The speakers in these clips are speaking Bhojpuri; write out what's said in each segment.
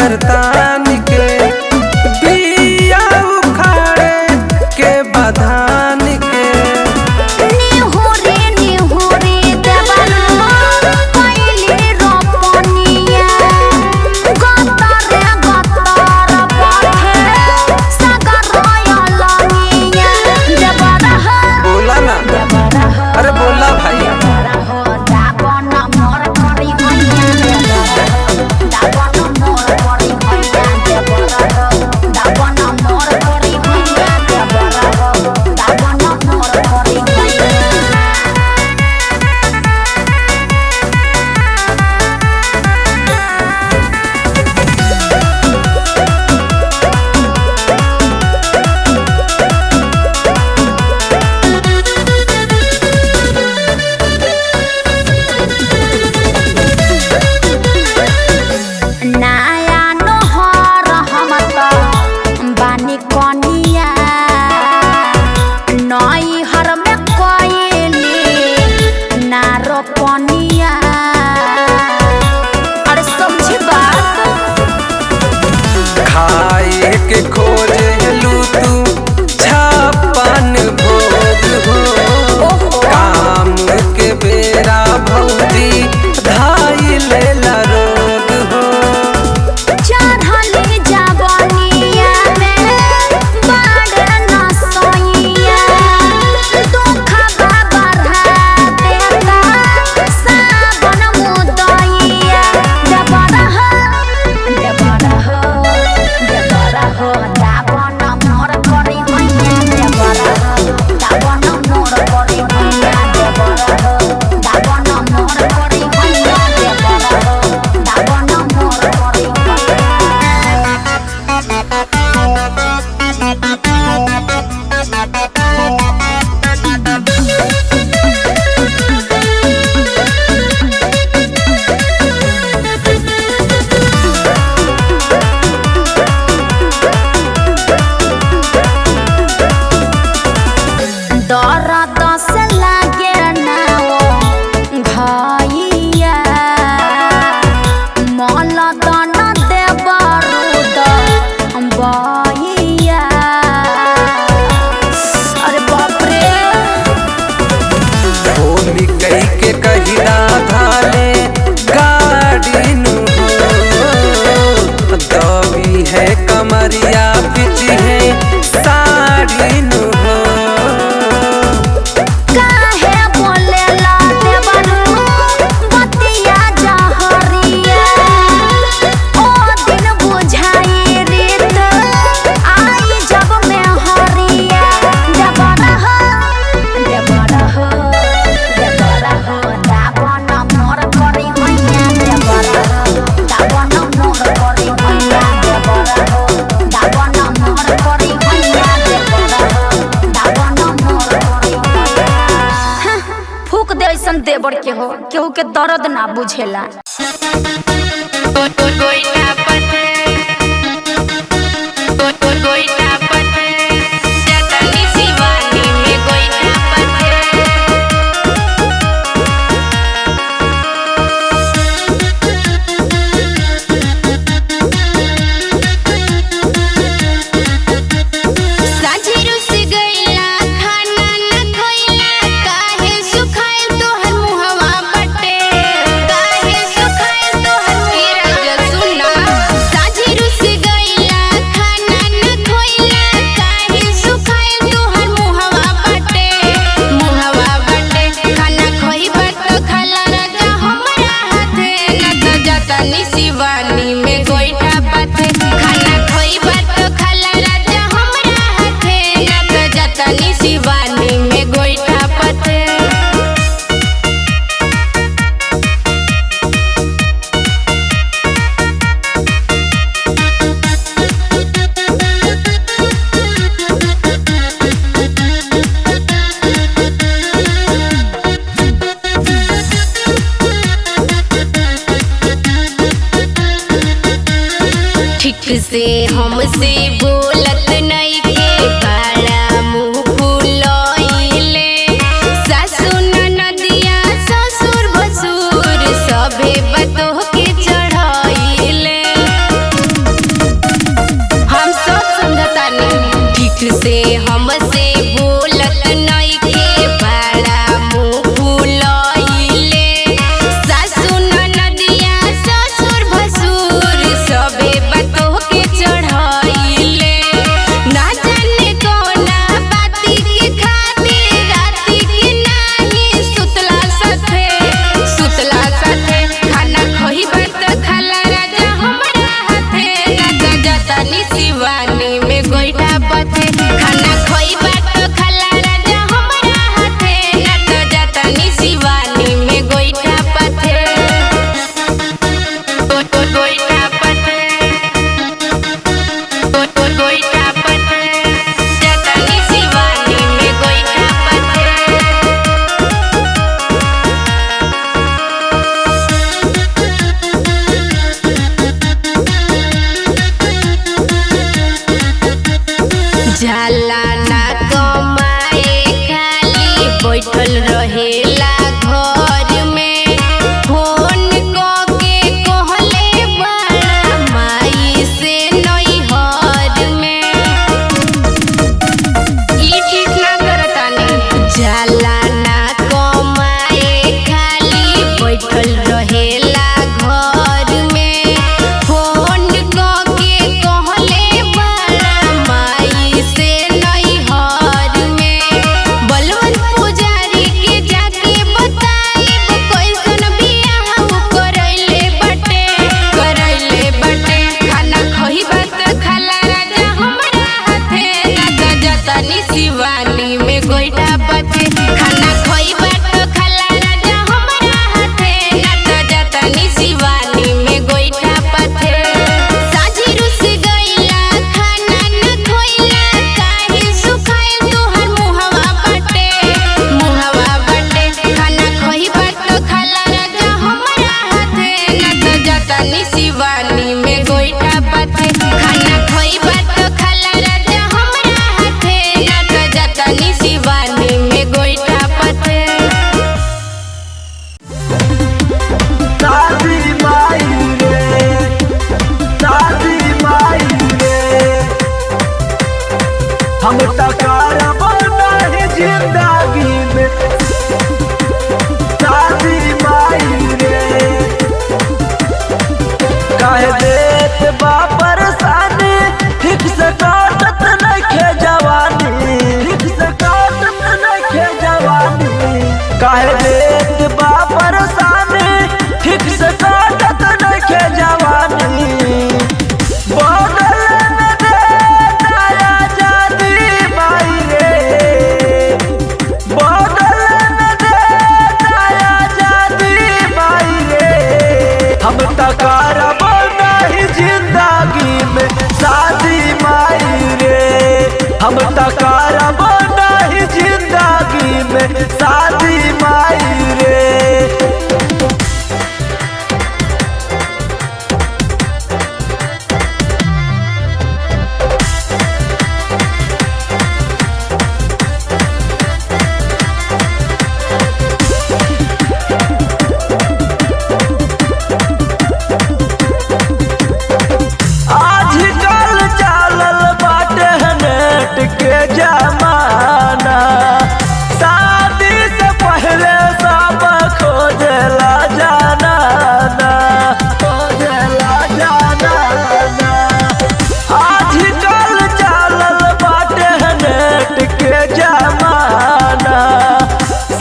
चादर तान के बिया उखाड़े के बधान के निहुरी देवरा पहले रोपनिया गतर पथे सगर लनिया देवरा बोला ना अरे बोला भाई खाए के खोजे लू तू छापन भोग हो काम के बेरा भौजी धाई लेला रोग हो चढ़ले जवनिया में बड़ नसइया दुखा बढ़ा देता सावन मुदइया देवरा हो दावन मोर करी हैया देवरा हो दावन मोर करी हैया देवरा हो दावन मोर करी हैया देवरा हो दावन मोर करी दर्द से लागे ना वो घाइया मल दन देवरुद बइया अरे बाप रे होली कई के कहिदा धाले गाड़ी नु हो दबी है कमरिया पिच है साड़ी नु हो काहे बोलेला देवरू बतिया जहरिया ओ दिन बुझाई रीत आई जब में हरिया देवरा हो दावन मोर करी हैया देवरा हो दावन मोर करी हैया देवरा हो दावन मोर करी हैया देवरा हो दावन मोर करी हैया फूक दे ऐसन देवर के हो केहू के दर्द ना बुझेला से हमसे बोलत नहीं के काला मुँह फुलइले सासु ननदिया ससुर भसुर सभे बतोह के चढ़ाइले जतनी शिवानी में गोइठा पथे खाना खोइबा तो खाला राजा हमरा हाथे ना तो जतनी शिवानी में गोइठा पथे दादी माई रे हम टकार बना है जिंदगी में दादी माई रे कह देत बापर सानी ठीक से काटत नखे जवानी ठीक से काटत नखे जवानी कह देत बापर सानी ठीक से काटत नखे जवानी बदल में दे नया जादी माई रे बदल में दे नया जादी माई रे हम टकार नहीं जिंदगी में शादी माई रे हम टकार नहीं जिंदगी में शादी माई रे आजकल चलल बाटे नेट के जमाना शादी से पहले सब खोजला जाना खोजला जाना आजकल चलल बाटे नेट के जमाना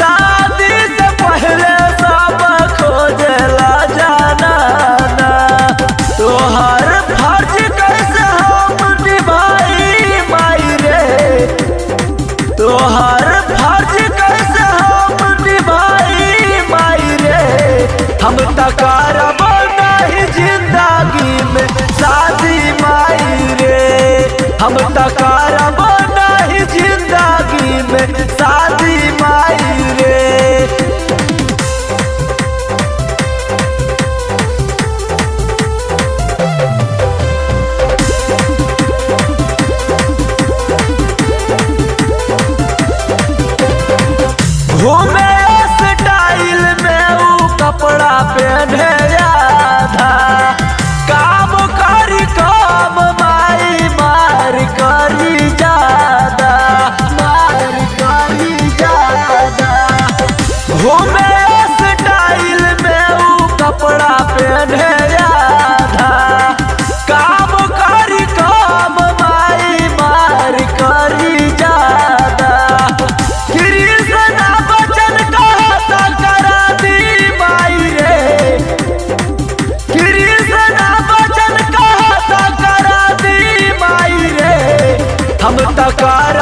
शादी से पहले सब खोजला जाना तोहर फर्ज कैसे हम निभाई माई रे तोहर फर्ज कैसे हम निभाई माई रे हम टकार नहीं जिंदगी में शादी माई रे हम टकार नहीं जिंदगी में शादी माई रे घूमे स्टाइल में ऊ कपड़ा पहने आधा काम करी काम माई मार करी ज्यादा मार करी ज्यादा घूमे स्टाइल में ऊ कपड़ा पहने आधा काम करी काम माई मार करी ज्यादा कृष्ण बचन कहता करा दी माई रे कृष्ण बचन कहता करा दी माई रे हम टकार